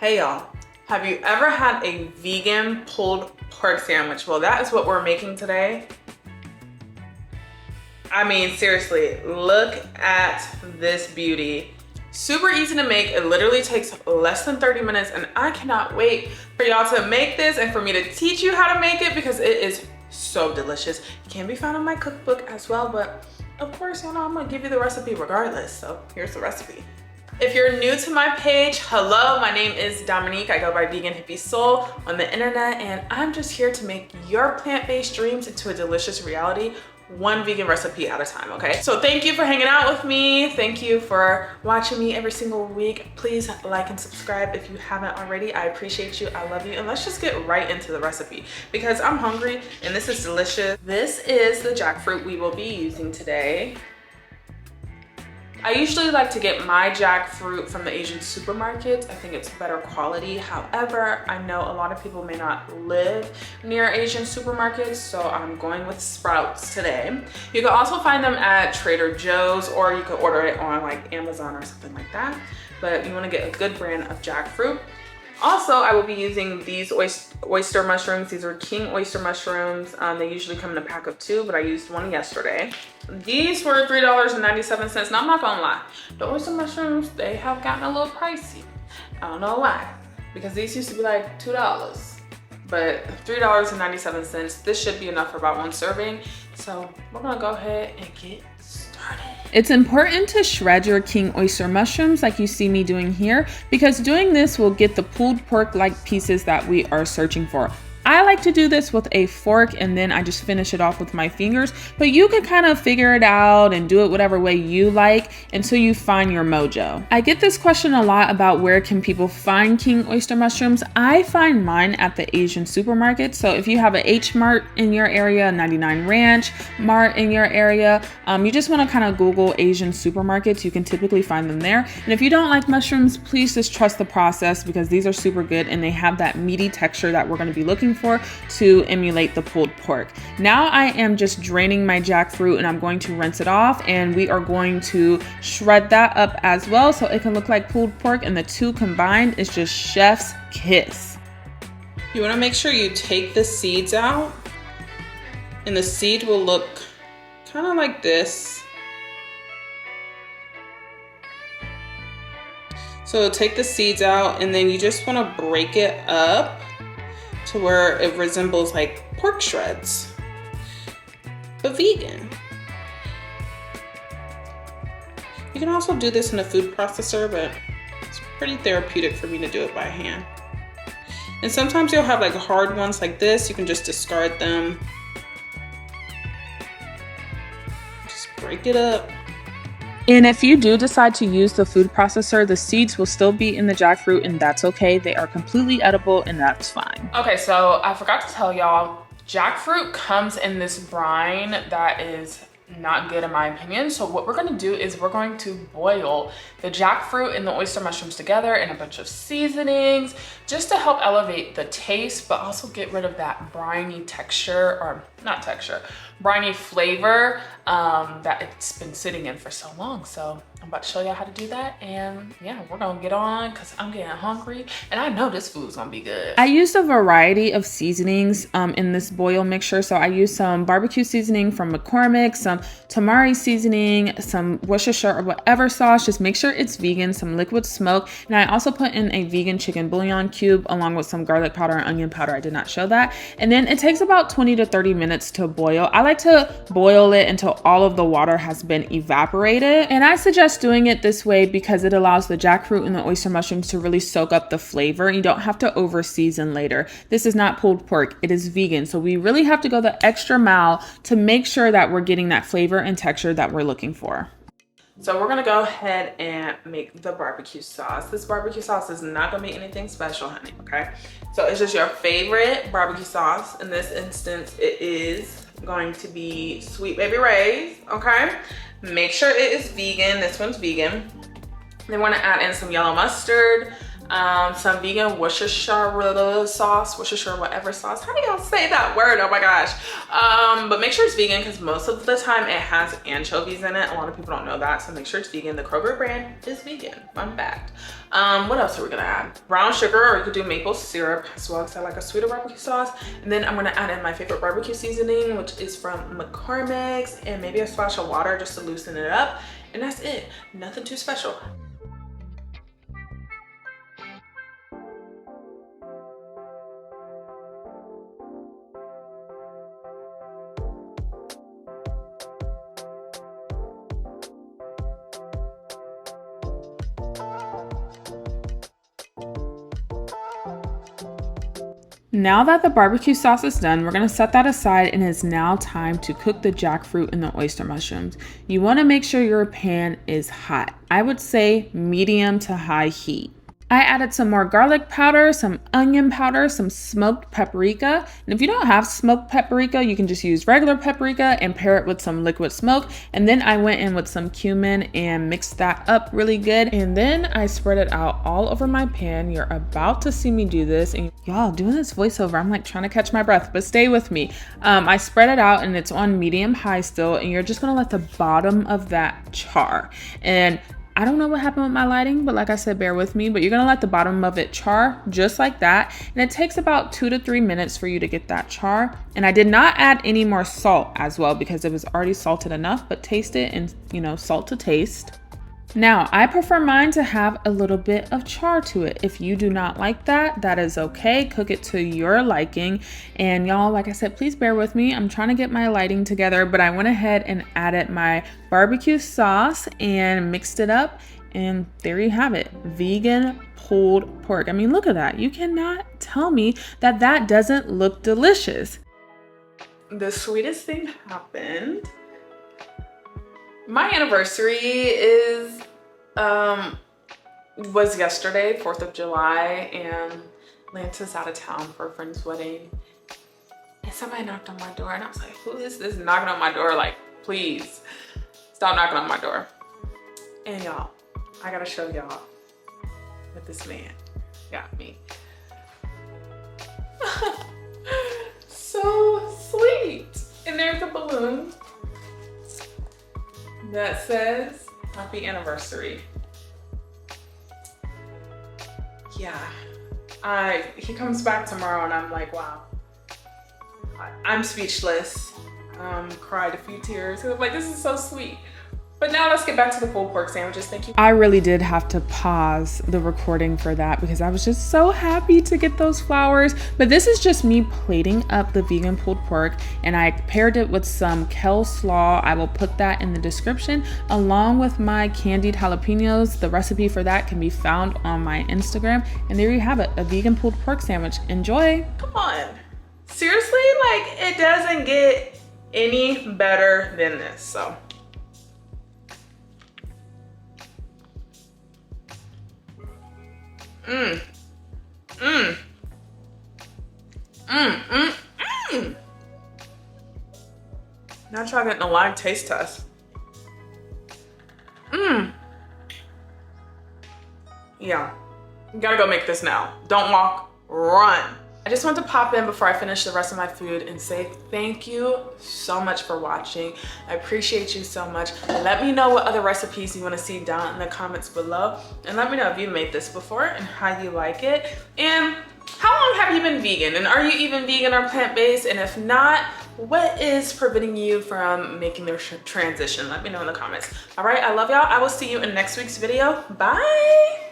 Hey y'all, have you ever had a vegan pulled pork sandwich? Well, that is what we're making today. I mean, seriously, look at this beauty. Super easy to make. It literally takes less than 30 minutes and I cannot wait for y'all to make this and for me to teach you how to make it because it is so delicious. It can be found in my cookbook as well, but of course, you know, I'm gonna give you the recipe regardless. So here's the recipe. If you're new to my page, hello, my name is Dominique. I go by Vegan Hippie Sol on the internet, and I'm just here to make your plant-based dreams into a delicious reality, one vegan recipe at a time, okay? So thank you for hanging out with me. Thank you for watching me every single week. Please like and subscribe if you haven't already. I appreciate you, I love you, and let's just get right into the recipe because I'm hungry and this is delicious. This is the jackfruit we will be using today. I usually like to get my jackfruit from the Asian supermarkets. I think it's better quality. However, I know a lot of people may not live near Asian supermarkets, so I'm going with Sprouts today. You can also find them at Trader Joe's, or you could order it on like Amazon or something like that. But you want to get a good brand of jackfruit. Also, I will be using these oyster mushrooms. These are king oyster mushrooms. They usually come in a pack of 2, but I used one yesterday. These were $3.97. Now, I'm not gonna lie. The oyster mushrooms, they have gotten a little pricey. I don't know why, because these used to be like $2, but $3.97. This should be enough for about 1 serving. So we're gonna go ahead and get started. It's important to shred your king oyster mushrooms like you see me doing here, because doing this will get the pulled pork-like pieces that we are searching for. I like to do this with a fork and then I just finish it off with my fingers, but you can kind of figure it out and do it whatever way you like until you find your mojo. I get this question a lot about where can people find king oyster mushrooms. I find mine at the Asian supermarket. So if you have a H Mart in your area, a 99 Ranch Mart in your area, you just want to kind of Google Asian supermarkets. You can typically find them there. And if you don't like mushrooms, please just trust the process because these are super good and they have that meaty texture that we're going to be looking for to emulate the pulled pork. Now I am just draining my jackfruit and I'm going to rinse it off, and we are going to shred that up as well so it can look like pulled pork, and the two combined is just chef's kiss. You want to make sure you take the seeds out, and the seed will look kind of like this. So take the seeds out and then you just want to break it up to where it resembles like pork shreds, but vegan. You can also do this in a food processor, but it's pretty therapeutic for me to do it by hand. And sometimes you'll have like hard ones like this, you can just discard them. Just break it up. And if you do decide to use the food processor, the seeds will still be in the jackfruit, and that's okay. They are completely edible and that's fine. Okay, so I forgot to tell y'all, jackfruit comes in this brine that is not good in my opinion. So what we're gonna do is we're going to boil the jackfruit and the oyster mushrooms together in a bunch of seasonings just to help elevate the taste, but also get rid of that briny texture, or not texture, briny flavor that it's been sitting in for so long. So I'm about to show y'all how to do that, and yeah, we're gonna get on because I'm getting hungry and I know this food's gonna be good. I used a variety of seasonings in this boil mixture. So I used some barbecue seasoning from McCormick, some tamari seasoning, some Worcestershire or whatever sauce. Just make sure it's vegan, some liquid smoke, and I also put in a vegan chicken bouillon cube along with some garlic powder and onion powder. I did not show that. And then it takes about 20 to 30 minutes to boil. I like to boil it until all of the water has been evaporated, and I suggest doing it this way because it allows the jackfruit and the oyster mushrooms to really soak up the flavor. You don't have to over season later. This is not pulled pork, it is vegan, so we really have to go the extra mile to make sure that we're getting that flavor and texture that we're looking for. So we're gonna go ahead and make the barbecue sauce. This barbecue sauce is not gonna be anything special, honey, okay? So it's just your favorite barbecue sauce. In this instance, it is going to be Sweet Baby Ray's, okay? Make sure it is vegan. This one's vegan. Then we're gonna add in some yellow mustard, some vegan Worcestershire sauce, Worcestershire whatever sauce. How do y'all say that word? Oh my gosh. But make sure it's vegan because most of the time it has anchovies in it. A lot of people don't know that, so make sure it's vegan. The Kroger brand is vegan, fun fact. What else are we gonna add? Brown sugar, or you could do maple syrup as well, because I like a sweeter barbecue sauce. And then I'm gonna add in my favorite barbecue seasoning, which is from McCormick's, and maybe a splash of water just to loosen it up. And that's it, nothing too special. Now that the barbecue sauce is done, we're gonna set that aside, and it's now time to cook the jackfruit and the oyster mushrooms. You wanna make sure your pan is hot. I would say medium to high heat. I added some more garlic powder, some onion powder, some smoked paprika. And if you don't have smoked paprika, you can just use regular paprika and pair it with some liquid smoke. And then I went in with some cumin and mixed that up really good. And then I spread it out all over my pan. You're about to see me do this. And y'all, doing this voiceover, I'm like trying to catch my breath, but stay with me. I spread it out and it's on medium high still. And you're just gonna let the bottom of that char. And I don't know what happened with my lighting, but like I said, bear with me, but you're gonna let the bottom of it char just like that. And it takes about 2 to 3 minutes for you to get that char. And I did not add any more salt as well because it was already salted enough, but taste it and, you know, salt to taste. Now, I prefer mine to have a little bit of char to it. If you do not like that, that is okay. Cook it to your liking. And y'all, like I said, please bear with me. I'm trying to get my lighting together, but I went ahead and added my barbecue sauce and mixed it up. And there you have it, vegan pulled pork. I mean, look at that. You cannot tell me that that doesn't look delicious. The sweetest thing happened. My anniversary was yesterday, 4th of July, and Lance's out of town for a friend's wedding. And somebody knocked on my door and I was like, who is this knocking on my door? Like, please stop knocking on my door. And y'all, I gotta show y'all what this man got me. So sweet. And there's a balloon that says happy anniversary. Yeah, he comes back tomorrow and I'm like, wow, I'm speechless. Cried a few tears. I'm like, this is so sweet. But now let's get back to the pulled pork sandwiches. Thank you. I really did have to pause the recording for that because I was just so happy to get those flowers. But this is just me plating up the vegan pulled pork, and I paired it with some kale slaw. I will put that in the description along with my candied jalapenos. The recipe for that can be found on my Instagram. And there you have it, a vegan pulled pork sandwich. Enjoy. Come on. Seriously, like it doesn't get any better than this, so. Now try getting a live taste test. Yeah, you gotta go make this now. Don't walk, run. I just want to pop in before I finish the rest of my food and say thank you so much for watching. I appreciate you so much. Let me know what other recipes you want to see down in the comments below. And let me know if you made this before and how you like it. And how long have you been vegan? And are you even vegan or plant-based? And if not, what is preventing you from making the transition? Let me know in the comments. All right, I love y'all. I will see you in next week's video. Bye.